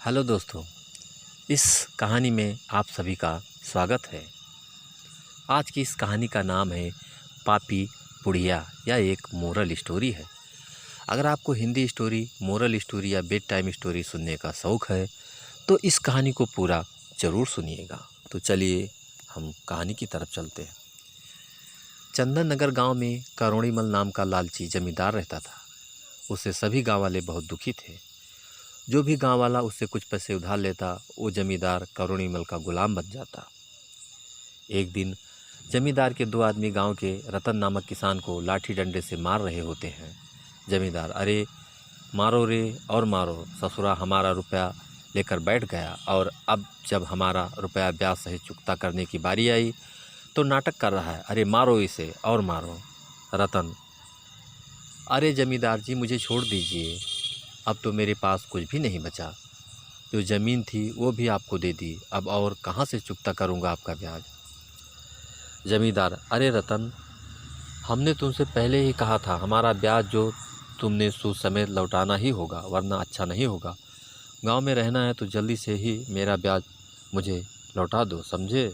Hello दोस्तों, इस कहानी में आप सभी का स्वागत है। आज की इस कहानी का नाम है पापी बुढ़िया या एक मोरल स्टोरी है। अगर आपको हिंदी स्टोरी, मोरल स्टोरी या बेड टाइम स्टोरी सुनने का शौक़ है तो इस कहानी को पूरा ज़रूर सुनिएगा। तो चलिए हम कहानी की तरफ चलते हैं। चंदन नगर गाँव में करोड़ीमल नाम का लालची जमींदार रहता था। उससे सभी गाँव वाले बहुत दुखी थे। जो भी गांव वाला उससे कुछ पैसे उधार लेता वो जमींदार करोड़ीमल का गुलाम बन जाता। एक दिन जमींदार के दो आदमी गांव के रतन नामक किसान को लाठी डंडे से मार रहे होते हैं। जमींदार, अरे मारो रे और मारो, ससुरा हमारा रुपया लेकर बैठ गया और अब जब हमारा रुपया ब्याज सहित चुकता करने की बारी आई तो नाटक कर रहा है, अरे मारो इसे और मारो। रतन, अरे जमींदार जी मुझे छोड़ दीजिए, अब तो मेरे पास कुछ भी नहीं बचा। जो ज़मीन थी वो भी आपको दे दी, अब और कहाँ से चुकता करूँगा आपका ब्याज। जमींदार, अरे रतन, हमने तुमसे पहले ही कहा था हमारा ब्याज जो तुमने सूद समेत लौटाना ही होगा, वरना अच्छा नहीं होगा। गांव में रहना है तो जल्दी से ही मेरा ब्याज मुझे लौटा दो, समझे।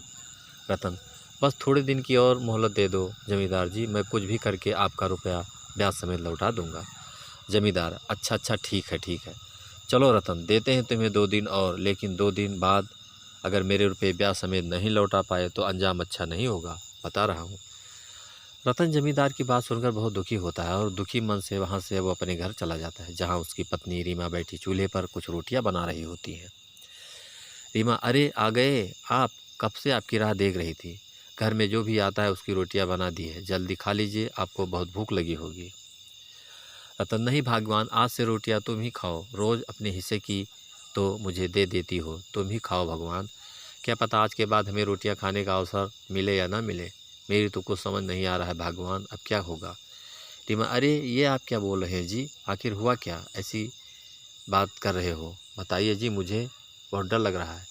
रतन, बस थोड़े दिन की और मोहलत दे दो जमींदार जी, मैं कुछ भी करके आपका रुपया ब्याज समेत लौटा दूंगा। जमींदार, अच्छा ठीक है, चलो रतन देते हैं तुम्हें 2 दिन और, लेकिन 2 दिन बाद अगर मेरे रुपये ब्याज समेत नहीं लौटा पाए तो अंजाम अच्छा नहीं होगा, बता रहा हूँ। रतन जमींदार की बात सुनकर बहुत दुखी होता है और दुखी मन से वहाँ से वो अपने घर चला जाता है, जहाँ उसकी पत्नी रीमा बैठी चूल्हे पर कुछ रोटियाँ बना रही होती हैं। रीमा, अरे आ गए आप, कब से आपकी राह देख रही थी। घर में जो भी आता है उसकी रोटियाँ बना दी है, जल्दी खा लीजिए, आपको बहुत भूख लगी होगी। रतन, नहीं भगवान, आज से रोटियां तुम ही खाओ, रोज़ अपने हिस्से की तो मुझे दे देती हो, तुम ही खाओ भगवान। क्या पता आज के बाद हमें रोटियां खाने का अवसर मिले या ना मिले, मेरी तो कुछ समझ नहीं आ रहा है भगवान, अब क्या होगा। रीमा, अरे ये आप क्या बोल रहे हैं जी, आखिर हुआ क्या, ऐसी बात कर रहे हो, बताइए जी, मुझे बहुत डर लग रहा है।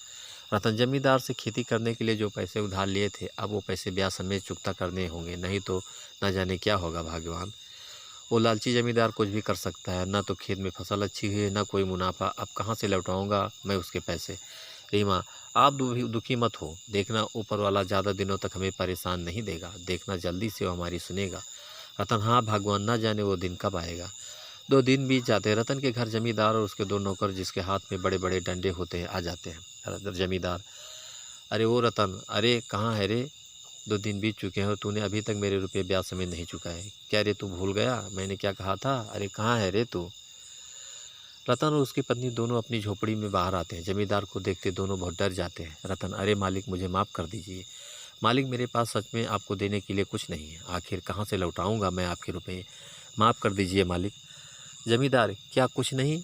रतन, जमींदार से खेती करने के लिए जो पैसे उधार लिए थे अब वो पैसे ब्याज समेत चुकता करने होंगे, नहीं तो ना जाने क्या होगा भगवान। वो लालची जमींदार कुछ भी कर सकता है, ना तो खेत में फसल अच्छी हुई है ना कोई मुनाफा, अब कहाँ से लौटाऊंगा मैं उसके पैसे। रीमा, आप दुखी मत हो, देखना ऊपर वाला ज़्यादा दिनों तक हमें परेशान नहीं देगा, देखना जल्दी से वो हमारी सुनेगा। रतन, हाँ भगवान, ना जाने वो दिन कब आएगा। 2 दिन बीत जाते हैं। रतन के घर जमींदार और उसके 2 नौकर जिसके हाथ में बड़े बड़े डंडे होते हैं आ जाते हैं। जमींदार, अरे वो रतन, अरे कहाँ है रे, 2 दिन बीत चुके हैं और तूने अभी तक मेरे रुपये ब्याज समेत नहीं चुकाए, क्या रे तू भूल गया मैंने क्या कहा था, अरे कहाँ है रे तू। रतन और उसकी पत्नी दोनों अपनी झोपड़ी में बाहर आते हैं। जमींदार को देखते दोनों बहुत डर जाते हैं। रतन, अरे मालिक मुझे माफ़ कर दीजिए, मालिक मेरे पास सच में आपको देने के लिए कुछ नहीं है, आखिर कहाँ से लौटाऊंगा मैं आपके रुपये, माफ़ कर दीजिए मालिक। जमींदार, क्या कुछ नहीं,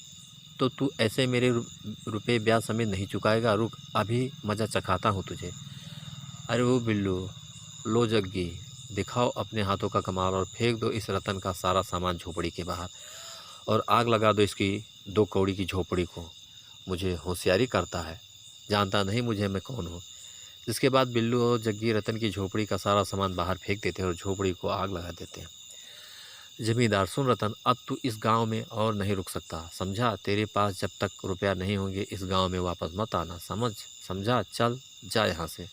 तो तू ऐसे मेरे रुपये ब्याज समेत नहीं चुकाएगा, रुक अभी मज़ा चखाता हूँ तुझे। अरे वो बिल्लू, लो जग्गी, दिखाओ अपने हाथों का कमाल और फेंक दो इस रतन का सारा सामान झोपड़ी के बाहर और आग लगा दो इसकी 2 कौड़ी की झोपड़ी को। मुझे होशियारी करता है, जानता नहीं मुझे मैं कौन हूँ। जिसके बाद बिल्लू और जग्गी रतन की झोपड़ी का सारा सामान बाहर फेंक देते हैं और झोपड़ी को आग लगा देते हैं। जमींदार, सुन रतन, अब तू इस गांव में और नहीं रुक सकता, समझा, तेरे पास जब तक रुपया नहीं होंगे इस गांव में वापस मत आना, समझा, चल जा यहाँ से।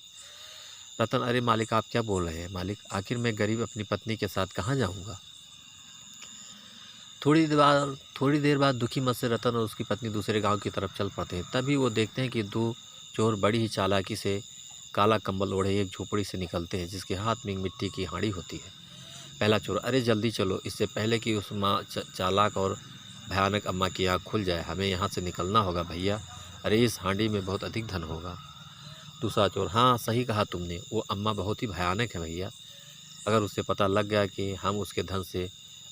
रतन, अरे मालिक आप क्या बोल रहे हैं मालिक, आखिर मैं गरीब अपनी पत्नी के साथ कहाँ जाऊँगा। थोड़ी देर बाद दुखी मन से रतन और उसकी पत्नी दूसरे गांव की तरफ चल पड़ते हैं। तभी वो देखते हैं कि 2 चोर बड़ी ही चालाकी से काला कंबल ओढ़े एक झोपड़ी से निकलते हैं जिसके हाथ में एक मिट्टी की हांडी होती है। पहला चोर, अरे जल्दी चलो, इससे पहले कि उस चालाक और भयानक अम्मा की आँख खुल जाए, हमें यहाँ से निकलना होगा भैया, अरे इस हांडी में बहुत अधिक धन होगा। दूसरा चोर, हाँ सही कहा तुमने, वो अम्मा बहुत ही भयानक है भैया, अगर उसे पता लग गया कि हम उसके धन से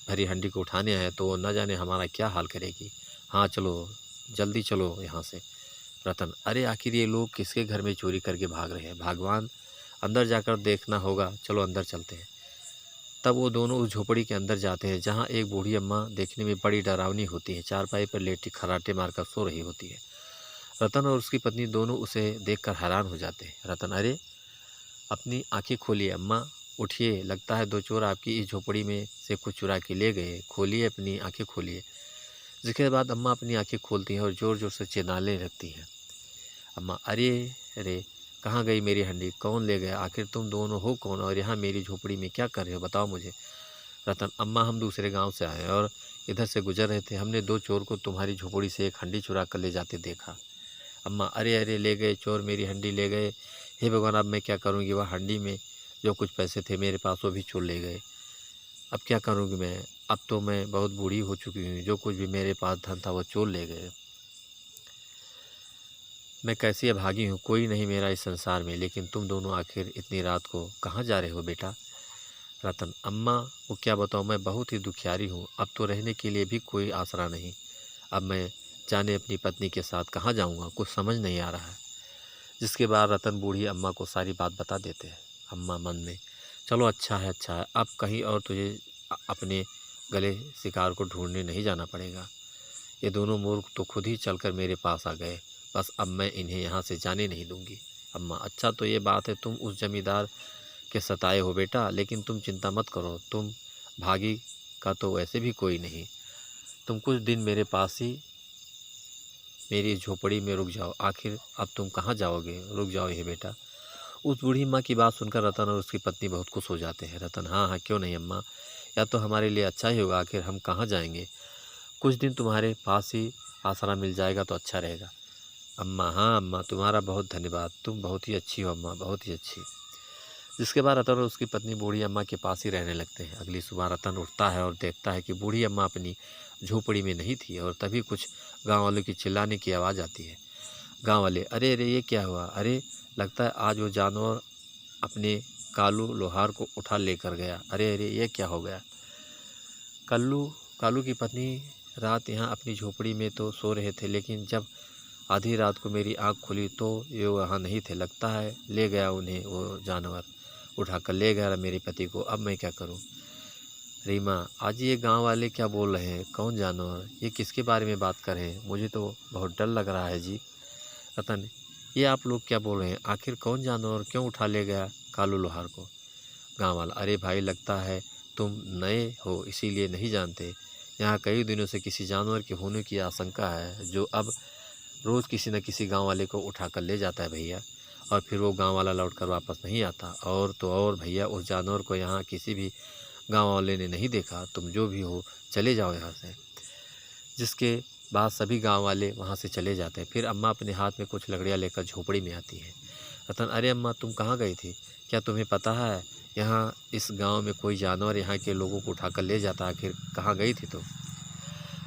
भरी हंडी को उठाने आए तो वो न जाने हमारा क्या हाल करेगी। हाँ चलो, जल्दी चलो यहाँ से। रतन, अरे आखिर ये लोग किसके घर में चोरी करके भाग रहे हैं भगवान, अंदर जाकर देखना होगा, चलो अंदर चलते हैं। तब वो दोनों उस झोपड़ी के अंदर जाते हैं जहाँ एक बूढ़ी अम्मा देखने में बड़ी डरावनी होती है, चारपाई पर लेटी खर्राटे मारकर सो रही होती है। रतन और उसकी पत्नी दोनों उसे देखकर हैरान हो जाते हैं। रतन, अरे अपनी आंखें खोलिए अम्मा, उठिए, लगता है 2 चोर आपकी इस झोपड़ी में से कुछ चुरा के ले गए, खोलिए अपनी आंखें खोलिए। जिसके बाद अम्मा अपनी आंखें खोलती हैं और ज़ोर ज़ोर से चिल्लाने लगती हैं। अम्मा, अरे अरे, कहाँ गई मेरी हंडी? कौन ले गया? आखिर तुम दोनों हो कौन और यहाँ मेरी झोपड़ी में क्या कर रहे हो, बताओ मुझे। रतन, अम्मा हम दूसरे गांव से आए हैं और इधर से गुजर रहे थे। हमने दो चोर को तुम्हारी झोपड़ी से एक हंडी चुरा कर ले जाते देखा। अम्मा, अरे अरे, ले गए चोर मेरी हंडी ले गए। हे भगवान, अब मैं क्या करूँगी? वह हंडी में जो कुछ पैसे थे मेरे पास वो भी चोर ले गए। अब क्या करूँगी मैं? अब तो मैं बहुत बूढ़ी हो चुकी हूँ, जो कुछ भी मेरे पास धन था वो चोर ले गए। मैं कैसी अभागी हूँ, कोई नहीं मेरा इस संसार में। लेकिन तुम दोनों आखिर इतनी रात को कहाँ जा रहे हो बेटा? रतन, अम्मा वो क्या बताऊँ, मैं बहुत ही दुखियारी हूँ। अब तो रहने के लिए भी कोई आसरा नहीं। अब मैं जाने अपनी पत्नी के साथ कहाँ जाऊँगा, कुछ समझ नहीं आ रहा है। जिसके बाद रतन बूढ़ी अम्मा को सारी बात बता देते हैं। अम्मा मन में, चलो अच्छा है अच्छा है, अब कहीं और तुझे अपने गले शिकार को ढूंढने नहीं जाना पड़ेगा। ये दोनों मूर्ख तो खुद ही चलकर मेरे पास आ गए। बस अब मैं इन्हें यहाँ से जाने नहीं दूंगी। अम्मा, अच्छा तो ये बात है, तुम उस जमींदार के सताए हो बेटा, लेकिन तुम चिंता मत करो, तुम भागी का तो वैसे भी कोई नहीं। तुम कुछ दिन मेरे पास ही मेरी झोपड़ी में रुक जाओ। आखिर अब तुम कहाँ जाओगे? रुक जाओ ये बेटा। उस बूढ़ी माँ की बात सुनकर रतन और उसकी पत्नी बहुत खुश हो जाते हैं। रतन, हाँ हाँ क्यों नहीं अम्मा, या तो हमारे लिए अच्छा ही होगा। आखिर हम कहाँ जाएंगे? कुछ दिन तुम्हारे पास ही आसरा मिल जाएगा तो अच्छा रहेगा। अम्मा, हाँ अम्मा, तुम्हारा बहुत धन्यवाद, तुम बहुत ही अच्छी हो अम्मा, बहुत ही अच्छी। जिसके बाद रतन और उसकी पत्नी बूढ़ी अम्मा के पास ही रहने लगते हैं। अगली सुबह रतन उठता है और देखता है कि बूढ़ी अम्मा अपनी झोपड़ी में नहीं थी और तभी कुछ गांव वालों की चिल्लाने की आवाज़ आती है। गांव वाले, अरे अरे ये क्या हुआ? अरे लगता है आज वो जानवर अपने कालू लोहार को उठा लेकर गया। अरे अरे ये क्या हो गया? कल्लू कालू की पत्नी रात यहाँ अपनी झोपड़ी में तो सो रहे थे, लेकिन जब आधी रात को मेरी आँख खुली तो ये वहाँ नहीं थे। लगता है ले गया उन्हें वो जानवर, उठाकर ले गया मेरे पति को। अब मैं क्या करूँ? रीमा, आज ये गांव वाले क्या बोल रहे हैं? कौन जानवर? ये किसके बारे में बात कर रहे हैं? मुझे तो बहुत डर लग रहा है जी। रतन, ये आप लोग क्या बोल रहे हैं? आखिर कौन जानवर क्यों उठा ले गया कालू लोहार को? गांव वाला, अरे भाई लगता है तुम नए हो इसीलिए नहीं जानते। यहाँ कई दिनों से किसी जानवर के होने की आशंका है, जो अब रोज़ किसी न किसी गांव वाले को उठा कर ले जाता है भैया, और फिर वो गांव वाला लौट कर वापस नहीं आता। और तो और भैया, उस जानवर को यहाँ किसी भी गांव वाले ने नहीं देखा। तुम जो भी हो चले जाओ यहाँ से। जिसके बाद सभी गांव वाले वहाँ से चले जाते हैं। फिर अम्मा अपने हाथ में कुछ लकड़ियाँ लेकर झोपड़ी में आती है। रतन, अरे अम्मा तुम कहाँ गई थी? क्या तुम्हें पता है यहाँ इस गांव में कोई जानवर यहाँ के लोगों को उठाकर ले जाता? आखिर कहाँ गई थी तुम?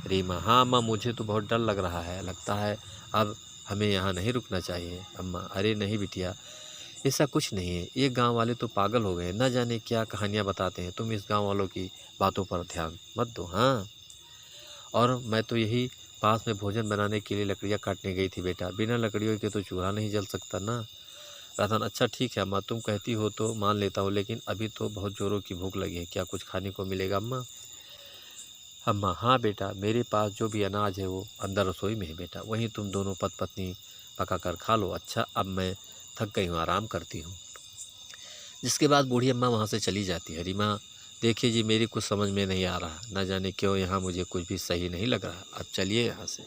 रीमा, हाँ अम्मा, मुझे तो बहुत डर लग रहा है। लगता है अब हमें यहाँ नहीं रुकना चाहिए। अम्मा, अरे नहीं बिटिया, ऐसा कुछ नहीं है। ये गांव वाले तो पागल हो गए, न जाने क्या कहानियाँ बताते हैं। तुम इस गांव वालों की बातों पर ध्यान मत दो। हाँ, और मैं तो यही पास में भोजन बनाने के लिए लकड़ियाँ काटने गई थी बेटा। बिना लकड़ियों के तो चूल्हा नहीं जल सकता ना। रतन, अच्छा ठीक है अम्मा, तुम कहती हो तो मान लेता हूँ, लेकिन अभी तो बहुत ज़ोरों की भूख लगी है। क्या कुछ खाने को मिलेगा अम्मा? अम्मा, हाँ बेटा, मेरे पास जो भी अनाज है वो अंदर रसोई में है बेटा, वहीं तुम दोनों पति पत्नी पका कर खा लो। अच्छा अब मैं थक गई हूँ, आराम करती हूँ। जिसके बाद बूढ़ी अम्मा वहाँ से चली जाती है। रीमा, देखिए जी, मेरी कुछ समझ में नहीं आ रहा, न जाने क्यों यहाँ मुझे कुछ भी सही नहीं लग रहा। अब चलिए यहाँ से।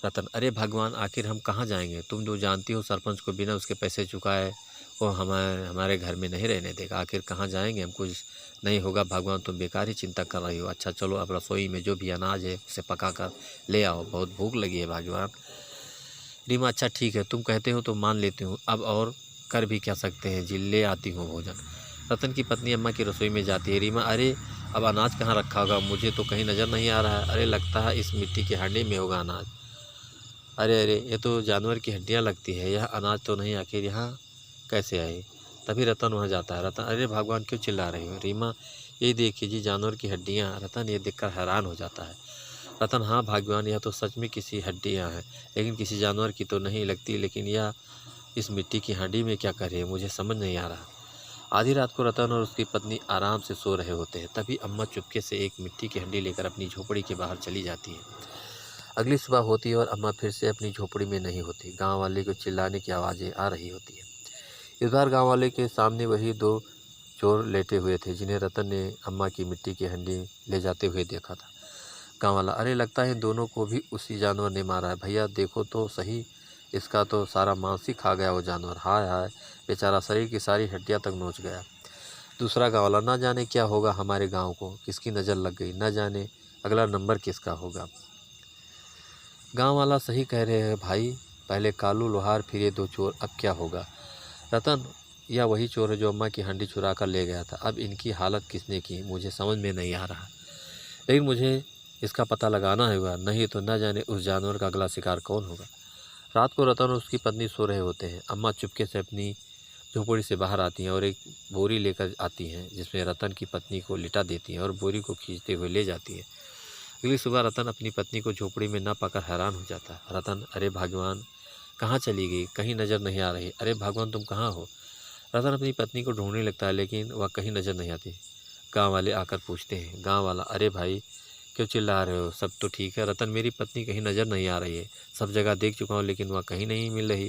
रतन, अरे भगवान, आखिर हम कहाँ जाएंगे? तुम जो जानती हो सरपंच को बिना उसके पैसे चुकाए वो हमारे घर में नहीं रहने देगा। आखिर कहाँ जाएंगे हम? कुछ नहीं होगा भगवान, तुम बेकार ही चिंता कर रही हो। अच्छा चलो, अब रसोई में जो भी अनाज है उसे पका कर ले आओ, बहुत भूख लगी है भगवान। रीमा, अच्छा ठीक है, तुम कहते हो तो मान लेती हूँ, अब और कर भी क्या सकते हैं जी, ले आती हूँ भोजन। रतन की पत्नी अम्मा की रसोई में जाती है। रीमा, अरे अब अनाज कहाँ रखा होगा? मुझे तो कहीं नज़र नहीं आ रहा है। अरे लगता है इस मिट्टी की हांडी में होगा अनाज। अरे अरे, ये तो जानवर की हड्डियाँ लगती है, यह अनाज तो नहीं, आखिर यहाँ कैसे आए? तभी रतन वहाँ जाता है। रतन, अरे भगवान क्यों चिल्ला रही हो? रीमा, ये देखिए जी जानवर की हड्डियाँ। रतन ये देखकर हैरान हो जाता है। रतन, हाँ भगवान, यह तो सच में किसी हड्डियाँ हैं, लेकिन किसी जानवर की तो नहीं लगती। लेकिन यह इस मिट्टी की हांडी में क्या कर रही है, मुझे समझ नहीं आ रहा। आधी रात को रतन और उसकी पत्नी आराम से सो रहे होते हैं। तभी अम्मा चुपके से एक मिट्टी की हंडी लेकर अपनी झोपड़ी के बाहर चली जाती है। अगली सुबह होती है और अम्मा फिर से अपनी झोपड़ी में नहीं होती। गांव वाले को चिल्लाने की आवाज़ें आ रही होती है। इस बार गांव वाले के सामने वही दो चोर लेटे हुए थे, जिन्हें रतन ने अम्मा की मिट्टी की हंडी ले जाते हुए देखा था। गाँव वाला, अरे लगता है इन दोनों को भी उसी जानवर ने मारा है। भैया देखो तो सही, इसका तो सारा मांस ही खा गया वो जानवर। हाय हाय, बेचारा शरीर की सारी हड्डियां तक नोच गया। दूसरा गाँव वाला, ना जाने क्या होगा हमारे गांव को, किसकी नज़र लग गई, ना जाने अगला नंबर किसका होगा। गांव वाला, सही कह रहे हैं भाई, पहले कालू लोहार, फिर ये दो चोर, अब क्या होगा। रतन, या वही चोर है जो अम्मा की हांडी चुरा कर ले गया था। अब इनकी हालत किसने की मुझे समझ में नहीं आ रहा, लेकिन मुझे इसका पता लगाना होगा, नहीं तो न जाने उस जानवर का अगला शिकार कौन होगा। रात को रतन और उसकी पत्नी सो रहे होते हैं। अम्मा चुपके से अपनी झोपड़ी से बाहर आती हैं और एक बोरी लेकर आती हैं, जिसमें रतन की पत्नी को लिटा देती हैं और बोरी को खींचते हुए ले जाती है। अगली सुबह रतन अपनी पत्नी को झोपड़ी में न पाकर हैरान हो जाता है। रतन, अरे भगवान, कहाँ चली गई, कहीं नज़र नहीं आ रही। अरे भगवान, तुम कहाँ हो। रतन अपनी पत्नी को ढूंढने लगता है, लेकिन वह कहीं नज़र नहीं आती। गांव वाले आकर पूछते हैं। गांव वाला, अरे भाई क्यों चिल्ला रहे हो, सब तो ठीक है। रतन, मेरी पत्नी कहीं नज़र नहीं आ रही है, सब जगह देख चुका हूँ लेकिन वह कहीं नहीं मिल रही।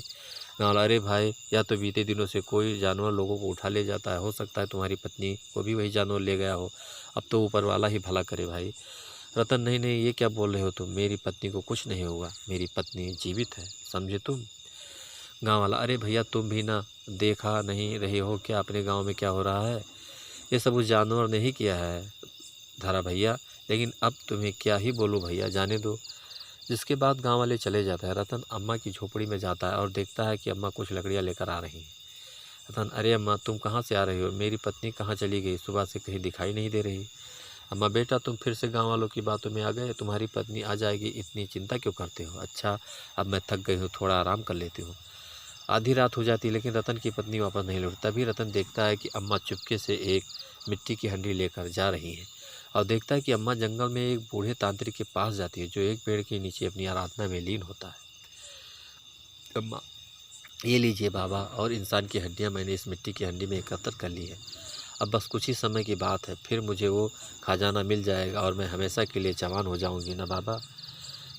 गाँव वाला, अरे भाई, या तो बीते दिनों से कोई जानवर लोगों को उठा ले जाता है, हो सकता है तुम्हारी पत्नी को भी वही जानवर ले गया हो। अब तो ऊपर वाला ही भला करे भाई। रतन, नहीं नहीं, ये क्या बोल रहे हो तुम, मेरी पत्नी को कुछ नहीं होगा, मेरी पत्नी जीवित है, समझे तुम। गाँव वाला, अरे भैया तुम भी ना देखा नहीं रहे हो क्या अपने गांव में क्या हो रहा है, ये सब उस जानवर ने ही किया है धरा भैया, लेकिन अब तुम्हें क्या ही बोलूँ भैया, जाने दो। जिसके बाद गांव वाले चले जाते हैं। रतन अम्मा की झोपड़ी में जाता है और देखता है कि अम्मा कुछ लकड़ियाँ लेकर आ रही हैं। रतन, अरे अम्मा, तुम कहाँ से आ रही हो, मेरी पत्नी कहाँ चली गई, सुबह से कहीं दिखाई नहीं दे रही। अम्मा, बेटा तुम फिर से गाँव वालों की बातों में आ गए, तुम्हारी पत्नी आ जाएगी, इतनी चिंता क्यों करते हो। अच्छा, अब मैं थक गई हूँ, थोड़ा आराम कर लेती हूँ। आधी रात हो जाती है, लेकिन रतन की पत्नी वापस नहीं लौटती। तभी रतन देखता है कि अम्मा चुपके से एक मिट्टी की हंडी लेकर जा रही हैं और देखता है कि अम्मा जंगल में एक बूढ़े तांत्रिक के पास जाती है, जो एक पेड़ के नीचे अपनी आराधना में लीन होता है। अम्मा, ये लीजिए बाबा, और इंसान की हड्डियाँ मैंने इस मिट्टी की हंडी में एकत्र कर ली है। अब बस कुछ ही समय की बात है, फिर मुझे वो खजाना मिल जाएगा और मैं हमेशा के लिए जवान हो जाऊंगी ना बाबा।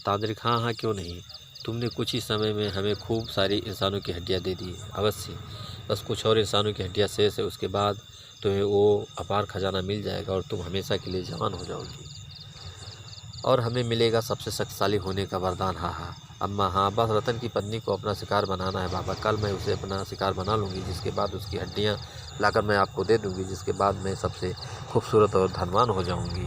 तांत्रिक, हाँ हाँ, क्यों नहीं, तुमने कुछ ही समय में हमें खूब सारी इंसानों की हड्डियाँ दे दी है, अवश्य, बस कुछ और इंसानों की हड्डियाँ शेष है, उसके बाद तुम्हें वो अपार खजाना मिल जाएगा और तुम हमेशा के लिए जवान हो जाओगी और हमें मिलेगा सबसे शक्तिशाली होने का वरदान। हाँ हाँ अम्मा, हाँ बस रतन की पत्नी को अपना शिकार बनाना है बाबा, कल मैं उसे अपना शिकार बना लूँगी, जिसके बाद उसकी हड्डियाँ लाकर मैं आपको दे दूँगी, जिसके बाद मैं सबसे खूबसूरत और धनवान हो जाऊँगी।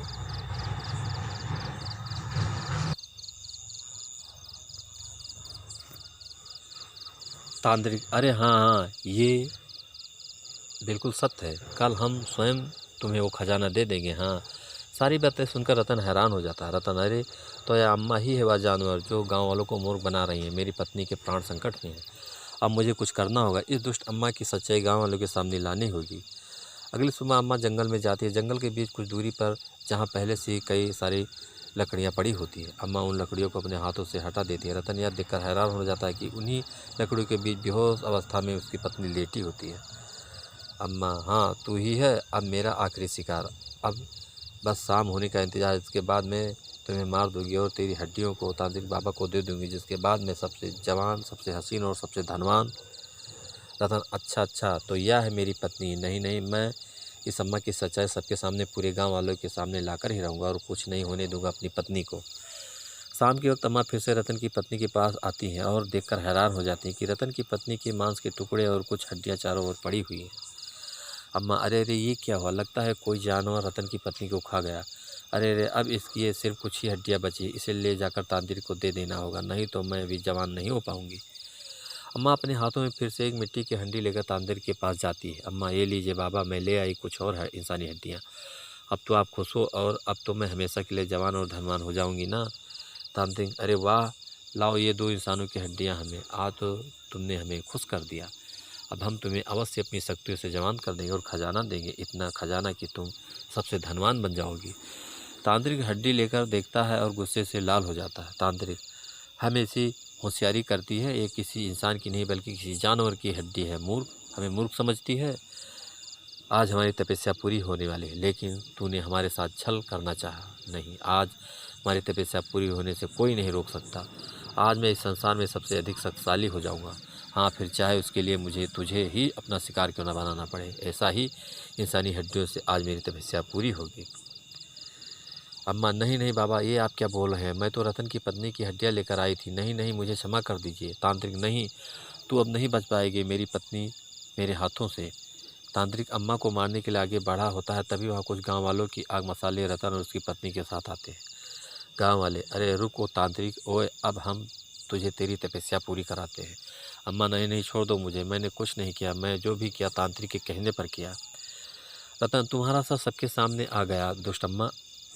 तांत्रिक, अरे हाँ हाँ, ये बिल्कुल सत्य है, कल हम स्वयं तुम्हें वो खजाना दे देंगे। हाँ, सारी बातें सुनकर रतन हैरान हो जाता है। रतन, अरे तो यह अम्मा ही है वह जानवर जो गांव वालों को मूर्ख बना रही है, मेरी पत्नी के प्राण संकट में है, अब मुझे कुछ करना होगा, इस दुष्ट अम्मा की सच्चाई गांव वालों के सामने लानी होगी। अगली सुबह अम्मा जंगल में जाती है। जंगल के बीच कुछ दूरी पर, जहाँ पहले से ही कई सारी लकड़ियाँ पड़ी होती है, अम्मा उन लकड़ियों को अपने हाथों से हटा देती है। रतन यह देखकर हैरान हो जाता है कि उन्हीं लकड़ियों के बीच बेहोश अवस्था में उसकी पत्नी लेटी होती है। अम्मा, हाँ तू ही है अब मेरा आखिरी शिकार, अब बस शाम होने का इंतज़ार, इसके बाद मैं तुम्हें मार दूंगी और तेरी हड्डियों को तांत्रिक बाबा को दे दूंगी, जिसके बाद मैं सबसे जवान, सबसे हसीन और सबसे धनवान। रतन, अच्छा अच्छा, तो यह है मेरी पत्नी। नहीं नहीं, मैं इस अम्मा की सच्चाई सबके सामने, पूरे गांव वालों के सामने लाकर ही रहूँगा और कुछ नहीं होने दूंगा अपनी पत्नी को। शाम के वक्त अम्मा फिर से रतन की पत्नी के पास आती हैं और देखकर हैरान हो जाती हैं कि रतन की पत्नी के मांस के टुकड़े और कुछ हड्डियाँ चारों ओर पड़ी हुई हैं। अम्मा, अरे अरे, ये क्या हुआ, लगता है कोई जानवर रतन की पत्नी को खा गया। अरे अरे, अब इसकी ये सिर्फ कुछ ही हड्डियाँ बची, इसे ले जाकर तांत्रिक को दे देना होगा, नहीं तो मैं अभी जवान नहीं हो पाऊंगी। अम्मा अपने हाथों में फिर से एक मिट्टी की हंडी लेकर तांत्रिक के पास जाती है। अम्मा, ये लीजिए बाबा, मैं ले आई कुछ और है इंसानी हड्डियाँ, अब तो आप खुश हो और अब तो मैं हमेशा के लिए जवान और धनवान हो जाऊंगी ना। तांत्रिक, अरे वाह, लाओ ये दो इंसानों की हड्डियाँ हमें, आज तो तुमने हमें खुश कर दिया, अब हम तुम्हें अवश्य अपनी शक्तियों से जवान कर देंगे और खजाना देंगे, इतना खजाना कि तुम सबसे धनवान बन जाओगी। तांत्रिक हड्डी लेकर देखता है और गुस्से से लाल हो जाता है। तांत्रिक, हम ऐसी होशियारी करती है, ये किसी इंसान की नहीं बल्कि किसी जानवर की हड्डी है, मूर्ख, हमें मूर्ख समझती है। आज हमारी तपस्या पूरी होने वाली है, लेकिन तूने हमारे साथ छल करना चाहा, नहीं, आज हमारी तपस्या पूरी होने से कोई नहीं रोक सकता। आज मैं इस संसार में सबसे अधिक शक्तिशाली हो जाऊंगा। हाँ, फिर चाहे उसके लिए मुझे तुझे ही अपना शिकार क्यों न बनाना पड़े, ऐसा ही इंसानी हड्डियों से आज मेरी तपस्या पूरी होगी। अम्मा, नहीं नहीं बाबा, ये आप क्या बोल रहे हैं? मैं तो रतन की पत्नी की हड्डियाँ लेकर आई थी। नहीं नहीं, मुझे क्षमा कर दीजिए। तांत्रिक, नहीं, तू अब नहीं बच पाएगी मेरी पत्नी मेरे हाथों से। तांत्रिक अम्मा को मारने के लिए आगे बढ़ा होता है, तभी वहाँ कुछ गांव वालों की आग मसाले रतन और उसकी पत्नी के साथ आते हैं। गांव वाले, अरे रुको तांत्रिक, ओए अब हम तुझे तेरी तपस्या पूरी कराते हैं। अम्मा, नहीं नहीं, छोड़ दो मुझे, मैंने कुछ नहीं किया, मैं जो भी किया तांत्रिक के कहने पर किया। रतन, तुम्हारा सा सबके सामने आ गया दुष्ट अम्मा।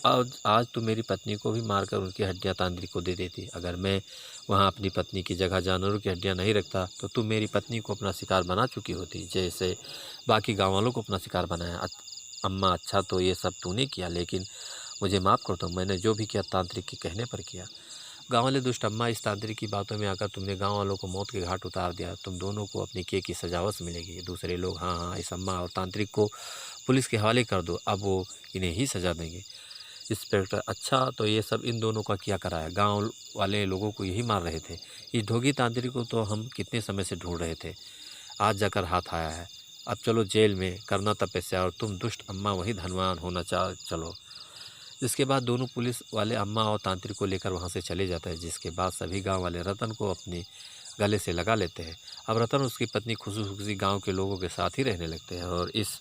आज तू मेरी पत्नी को भी मारकर उनकी हड्डियां तांत्रिक को दे देती। अगर मैं वहां अपनी पत्नी की जगह जानवरों की हड्डियां नहीं रखता तो तू मेरी पत्नी को अपना शिकार बना चुकी होती, जैसे बाकी गाँव वालों को अपना शिकार बनाया। अम्मा, अच्छा तो ये सब तूने किया, लेकिन मुझे माफ़ कर दो, मैंने जो भी किया तांत्रिक के कहने पर किया। गाँव वाले, दुष्ट अम्मा, इस तांत्रिक की बातों में आकर तुमने गाँव वालों को मौत के घाट उतार दिया। तुम दोनों को अपने किए की सजा अवश्य मिलेगी। दूसरे लोग, हाँ हाँ, इस अम्मा और तांत्रिक को पुलिस के हवाले कर दो, अब वो इन्हें ही सजा देंगे। इंस्पेक्टर, अच्छा तो ये सब इन दोनों का क्या कराया? गांव वाले लोगों को यही मार रहे थे। इस ढोंगी तांत्रिक को तो हम कितने समय से ढूंढ रहे थे, आज जाकर हाथ आया है। अब चलो जेल में करना तपस्या, और तुम दुष्ट अम्मा वही धनवान होना चलो। इसके बाद दोनों पुलिस वाले अम्मा और तांत्रिक को लेकर वहाँ से चले जाते हैं, जिसके बाद सभी गांव वाले रतन को अपने गले से लगा लेते हैं। अब रतन और उसकी पत्नी खुशी खुशी गाँव के लोगों के साथ ही रहने लगते हैं, और इस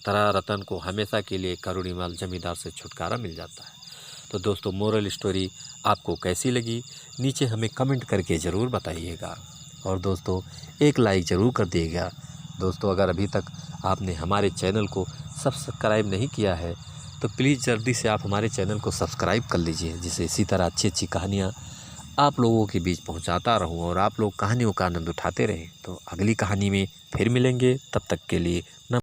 तरह रतन को हमेशा के लिए करोड़ीमल जमींदार से छुटकारा मिल जाता है। तो दोस्तों, मोरल स्टोरी आपको कैसी लगी, नीचे हमें कमेंट करके ज़रूर बताइएगा, और दोस्तों एक लाइक ज़रूर कर दिएगा। दोस्तों, अगर अभी तक आपने हमारे चैनल को सब्सक्राइब नहीं किया है तो प्लीज़ जल्दी से आप हमारे चैनल को सब्सक्राइब कर लीजिए, जिससे इसी तरह अच्छी अच्छी कहानियाँ आप लोगों के बीच पहुंचाता रहूं और आप लोग कहानियों का आनंद उठाते रहें। तो अगली कहानी में फिर मिलेंगे, तब तक के लिए नमस्कार।